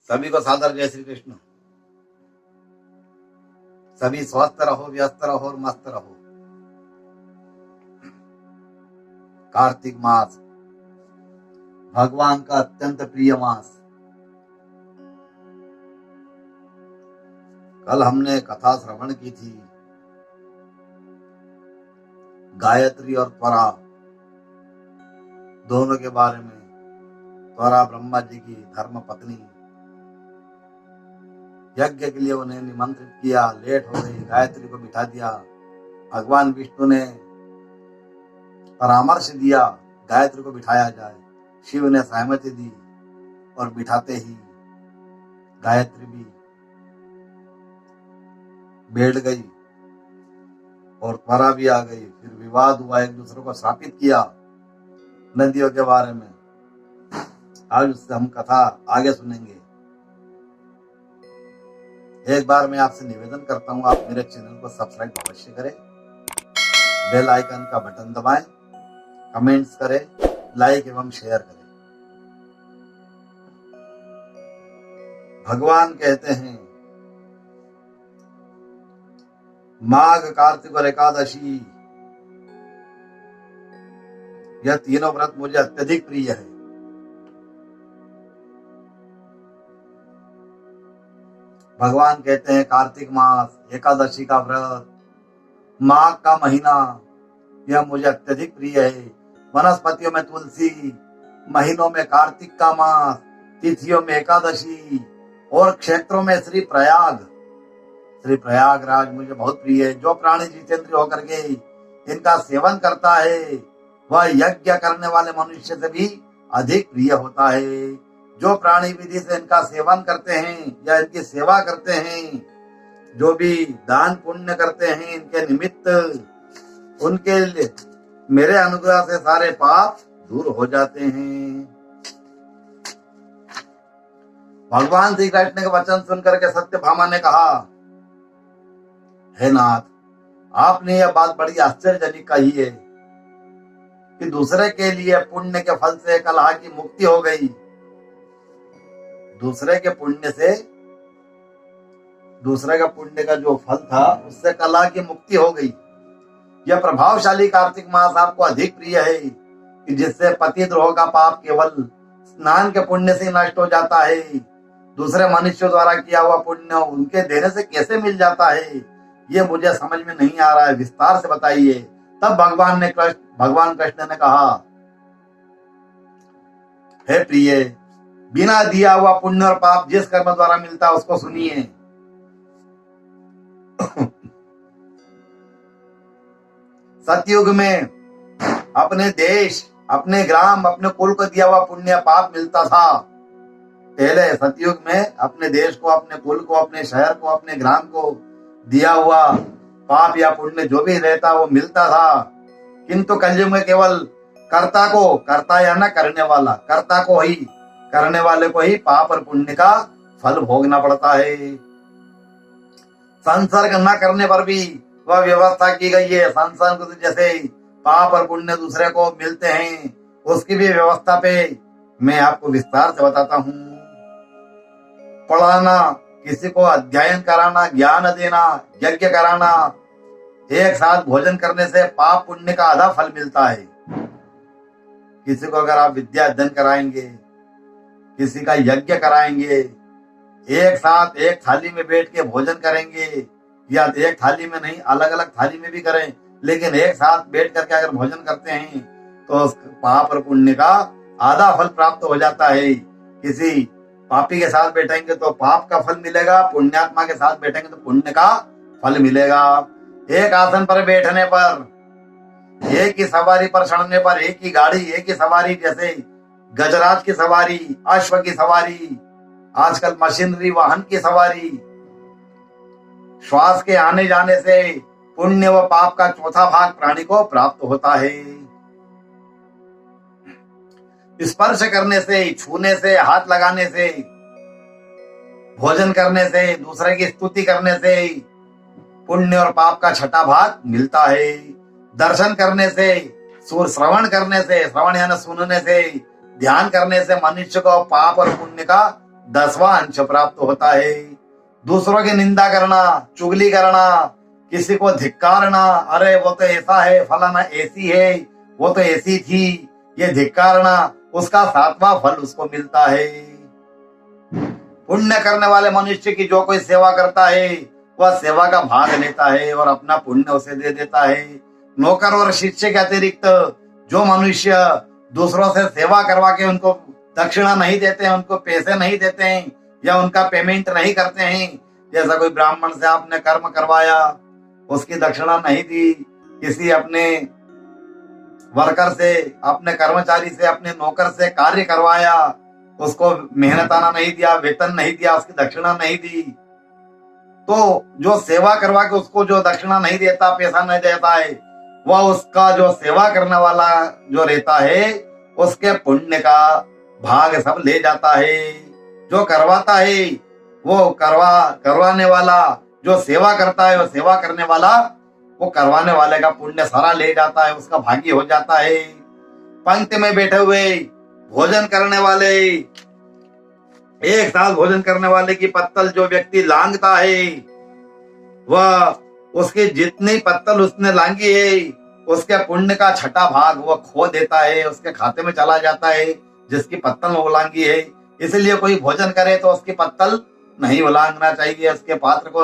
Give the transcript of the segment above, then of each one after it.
सभी को सादर जय श्री कृष्ण। सभी स्वस्थ रहो, व्यस्त रहो और मस्त रहो। कार्तिक मास भगवान का अत्यंत प्रिय मास। कल हमने कथा श्रवण की थी गायत्री और त्वरा दोनों के बारे में। त्वरा ब्रह्मा जी की धर्म पत्नी, यज्ञ के लिए उन्हें निमंत्रित किया, लेट हो गई, गायत्री को बिठा दिया। भगवान विष्णु ने परामर्श दिया गायत्री को बिठाया जाए। शिव ने सहमति दी और बिठाते ही गायत्री भी बैठ गई और त्वरा भी आ गई। फिर विवाद हुआ, एक दूसरे को श्रापित किया नदियों के बारे में। आज उससे हम कथा आगे सुनेंगे। एक बार मैं आपसे निवेदन करता हूं, आप मेरे चैनल को सब्सक्राइब अवश्य करें, बेल आइकन का बटन दबाएं, कमेंट्स करें, लाइक एवं शेयर करें। भगवान कहते हैं माघ, कार्तिक और एकादशी, यह तीनों व्रत मुझे अत्यधिक प्रिय है। भगवान कहते हैं कार्तिक मास, एकादशी का व्रत, माघ का महीना, यह मुझे अत्यधिक प्रिय है। वनस्पतियों में तुलसी, महीनों में कार्तिक का मास, तिथियों में एकादशी और क्षेत्रों में श्री प्रयागराज मुझे बहुत प्रिय है। जो प्राणी जितेंद्रिय होकर के इनका सेवन करता है वह यज्ञ करने वाले मनुष्य से भी अधिक प्रिय होता है। जो प्राणी विधि से इनका सेवन करते हैं या इनकी सेवा करते हैं, जो भी दान पुण्य करते हैं इनके निमित्त, उनके लिए मेरे अनुग्रह से सारे पाप दूर हो जाते हैं। भगवान श्री कृष्ण के वचन सुनकर के सत्यभामा ने कहा, हे नाथ, आपने यह बात बड़ी आश्चर्यजनक कही है कि दूसरे के लिए पुण्य के फल से कलह की मुक्ति हो गई। दूसरे के पुण्य का जो फल था उससे कलह की मुक्ति हो गई। यह प्रभावशाली कार्तिक मास आपको अधिक प्रिय है कि जिससे पति द्रोह का पाप केवल स्नान के पुण्य से नष्ट हो जाता है। दूसरे मनुष्यों द्वारा किया हुआ पुण्य उनके देने से कैसे मिल जाता है, ये मुझे समझ में नहीं आ रहा है, विस्तार से बताइए। तब भगवान कृष्ण ने कहा, हे प्रिय, बिना दिया हुआ पुण्य और पाप जिस कर्म द्वारा मिलता है उसको सुनिए। सतयुग में अपने देश, अपने ग्राम, अपने कुल को दिया हुआ पुण्य पाप मिलता था। पहले सतयुग में अपने देश को, अपने कुल को, अपने शहर को, अपने ग्राम को दिया हुआ पाप या पुण्य जो भी रहता वो मिलता था। किंतु कलयुग में केवल कर्ता या न करने वाला, कर्ता को ही, करने वाले को ही पाप और पुण्य का फल भोगना पड़ता है। संसर्ग न करने पर भी वह व्यवस्था की गई है। संसर्ग जैसे पाप और पुण्य दूसरे को मिलते हैं, उसकी भी व्यवस्था पे मैं आपको विस्तार से बताता हूँ। पढ़ाना, किसी को अध्ययन कराना, ज्ञान देना, यज्ञ कराना, एक साथ भोजन करने से पाप पुण्य का आधा फल मिलता है। किसी को अगर आप विद्या अध्ययन कराएंगे, किसी का यज्ञ कराएंगे, एक साथ एक थाली में बैठ के भोजन करेंगे, या एक थाली में नहीं, अलग अलग थाली में भी करें, लेकिन एक साथ बैठ करके अगर भोजन करते हैं तो पाप और पुण्य का आधा फल प्राप्त हो जाता है। किसी पापी के साथ बैठेंगे तो पाप का फल मिलेगा, पुण्यात्मा के साथ बैठेंगे तो पुण्य का फल मिलेगा। एक आसन पर बैठने पर, एक ही सवारी पर चढ़ने पर, एक ही गाड़ी, एक ही सवारी, जैसे गजराज की सवारी, अश्व की सवारी, आजकल मशीनरी वाहन की सवारी, श्वास के आने जाने से पुण्य व पाप का चौथा भाग प्राणी को प्राप्त होता है। स्पर्श करने से, छूने से, हाथ लगाने से, भोजन करने से, दूसरे की स्तुति करने से पुण्य और पाप का छठा भाग मिलता है। दर्शन करने से, श्रवण करने से, श्रवण यानी सुनने से, ध्यान करने से मनुष्य को पाप और पुण्य का 10वां अंश प्राप्त होता है। दूसरों की निंदा करना, चुगली करना, किसी को धिक्कारना, अरे वो तो ऐसा है, फलाना ऐसी है, वो तो ऐसी थी, ये धिक्कारना, उसका 7वां फल उसको मिलता है। पुण्य करने वाले मनुष्य की जो कोई सेवा करता है वह सेवा का भाग लेता है और अपना पुण्य उसे दे देता है। नौकर और शिष्य के अतिरिक्त जो मनुष्य दूसरों से सेवा करवा के उनको दक्षिणा नहीं देते हैं, उनको पैसे नहीं देते हैं या उनका पेमेंट नहीं करते हैं, जैसा कोई ब्राह्मण से आपने कर्म करवाया, उसकी दक्षिणा नहीं दी, किसी अपने वर्कर से, अपने कर्मचारी से, अपने नौकर से कार्य करवाया, उसको मेहनताना नहीं दिया, वेतन नहीं दिया, उसकी दक्षिणा नहीं दी, तो जो सेवा करवा के उसको जो दक्षिणा नहीं देता, पैसा नहीं देता है, वह उसका जो सेवा करने वाला जो रहता है उसके पुण्य का भाग सब ले जाता है। जो करवाता है वो करवाने वाला, जो सेवा करता है वो सेवा करने वाला, वो करवाने वाले का पुण्य सारा ले जाता है, उसका भागी हो जाता है। पंक्ति में बैठे हुए भोजन करने वाले, एक साथ भोजन करने वाले की पत्तल जो व्यक्ति लांघता है, वह उसकी जितनी पत्तल उसने लांगी है उसके पुण्य का 6वां भाग वह खो देता है, उसके खाते में चला जाता है जिसकी पत्तल उलांगी है। इसलिए कोई भोजन करे तो उसकी पत्तल नहीं उलांगना चाहिए, उसके पात्र को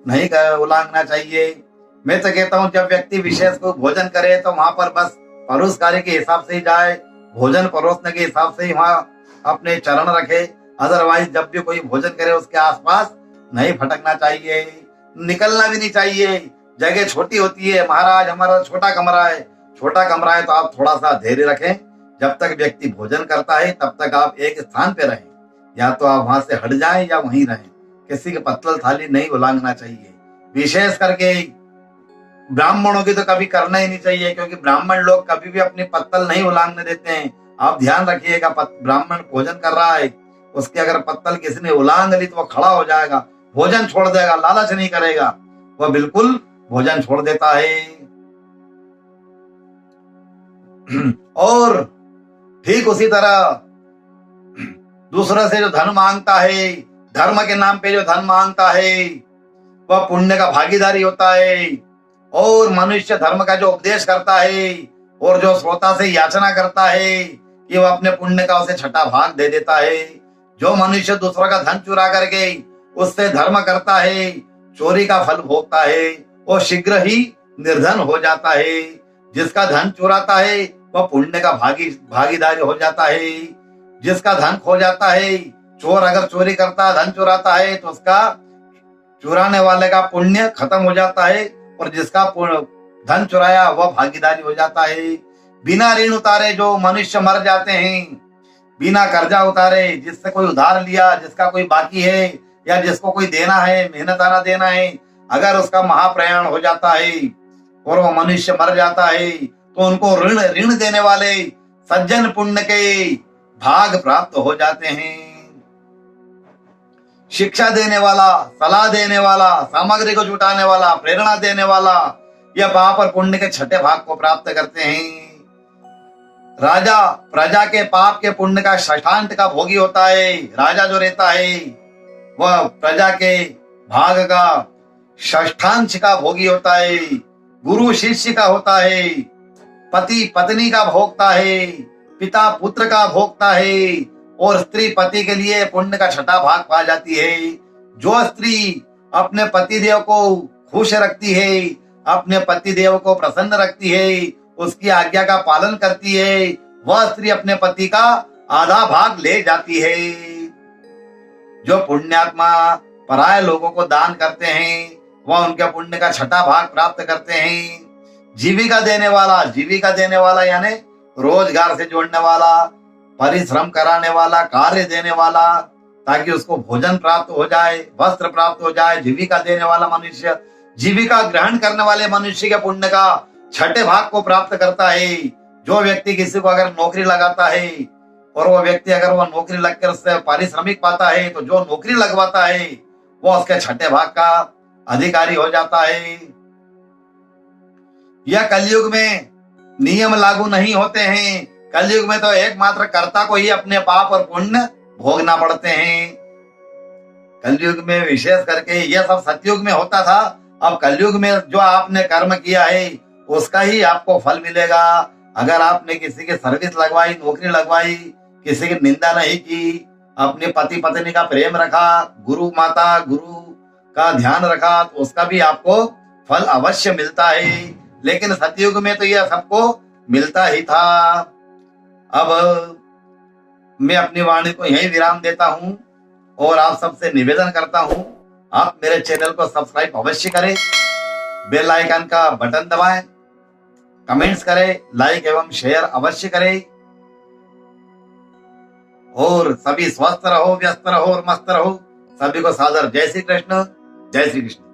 नहीं उलांगना चाहिए। मैं तो कहता हूँ जब व्यक्ति विशेष को भोजन करे तो वहां पर बस परोस कार्य के हिसाब से ही जाए, भोजन परोसने के हिसाब से ही वहां अपने चरण रखे। अदरवाइज जब भी कोई भोजन करे उसके आसपास नहीं भटकना चाहिए, निकलना भी नहीं चाहिए। जगह छोटी होती है, महाराज हमारा छोटा कमरा है तो आप थोड़ा सा धैर्य रखें। जब तक व्यक्ति भोजन करता है तब तक आप एक स्थान पे रहें, या तो आप वहां से हट जाएं या वहीं रहें। किसी की पत्तल थाली नहीं उलांघना चाहिए। विशेष करके ब्राह्मणों की तो कभी करना ही नहीं चाहिए, क्योंकि ब्राह्मण लोग कभी भी अपनी पत्तल नहीं उलांघने देते हैं। आप ध्यान रखिएगा, ब्राह्मण भोजन कर रहा है, उसकी अगर पत्तल किसी ने उलांघ ली तो वो खड़ा हो जाएगा, भोजन छोड़ देगा, लालच नहीं करेगा, वह बिल्कुल भोजन छोड़ देता है। और ठीक उसी तरह दूसरे से जो धन मांगता है, धर्म के नाम पे जो धन मांगता है, वह पुण्य का भागीदारी होता है। और मनुष्य धर्म का जो उपदेश करता है और जो श्रोता से याचना करता है कि वह अपने पुण्य का उसे 6वां भाग दे देता है। जो मनुष्य दूसरों का धन चुरा करके उससे धर्म करता है, चोरी का फल भोगता है, वो शीघ्र ही निर्धन हो जाता है। जिसका धन चुराता है वह पुण्य का भागीदारी हो जाता है। जिसका धन खो जाता है, चोर अगर चोरी करता है, धन चुराता है, तो उसका चुराने वाले का पुण्य खत्म हो जाता है और जिसका धन चुराया वह भागीदारी हो जाता है। बिना ऋण उतारे जो मनुष्य मर जाते हैं, बिना कर्जा उतारे, जिससे कोई उधार लिया, जिसका कोई बाकी है या जिसको कोई देना है, मेहनताना देना है, अगर उसका महाप्रयाण हो जाता है और वो मनुष्य मर जाता है तो उनको ऋण देने वाले सज्जन पुण्य के भाग प्राप्त हो जाते हैं। शिक्षा देने वाला, सलाह देने वाला, सामग्री को जुटाने वाला, प्रेरणा देने वाला, यह पाप और पुण्य के 6ठे भाग को प्राप्त करते हैं। राजा प्रजा के पाप के पुण्य का 6ठांश का भोगी होता है। राजा जो रहता है वह प्रजा के भाग का 6ठांश का भोगी होता है। गुरु शिष्य का होता है, पति पत्नी का भोगता है, पिता पुत्र का भोगता है और स्त्री पति के लिए पुण्य का 6ठा भाग पा जाती है। जो स्त्री अपने पति देव को खुश रखती है, अपने पति देव को प्रसन्न रखती है, उसकी आज्ञा का पालन करती है, वह स्त्री अपने पति का आधा भाग ले जाती है। जो पुण्यात्मा पराये लोगों को दान करते हैं वह उनके पुण्य का 6ठा भाग प्राप्त करते हैं। जीविका देने वाला यानी रोजगार से जोड़ने वाला, परिश्रम कराने वाला, कार्य देने वाला, ताकि उसको भोजन प्राप्त हो जाए, वस्त्र प्राप्त हो जाए। जीविका देने वाला मनुष्य जीविका ग्रहण करने वाले मनुष्य के पुण्य का 6ठे भाग को प्राप्त करता है। जो व्यक्ति किसी को अगर नौकरी लगाता है और वो व्यक्ति अगर वो नौकरी लगकर उससे पारिश्रमिक पाता है तो जो नौकरी लगवाता है वो उसके 6ठे भाग का अधिकारी हो जाता है। यह कलयुग में नियम लागू नहीं होते हैं। कलयुग में तो एकमात्र कर्ता को ही अपने पाप और पुण्य भोगना पड़ते हैं। कलयुग में विशेष करके यह सब सतयुग में होता था। अब कलयुग में जो आपने कर्म किया है उसका ही आपको फल मिलेगा। अगर आपने किसी की सर्विस लगवाई, नौकरी लगवाई, किसी की निंदा नहीं की, अपने पति पत्नी का प्रेम रखा, गुरु माता गुरु का ध्यान रखा, तो उसका भी आपको फल अवश्य मिलता है। लेकिन सतयुग में तो यह सबको मिलता ही था। अब मैं अपनी वाणी को यही विराम देता हूं और आप सबसे निवेदन करता हूं, आप मेरे चैनल को सब्सक्राइब अवश्य करें, बेल आइकन का बटन दबाएं, कमेंट्स करें, लाइक एवं शेयर अवश्य करें और सभी स्वस्थ रहो, व्यस्त रहो और मस्त रहो। सभी को सादर जय श्री कृष्ण, जय श्री कृष्ण।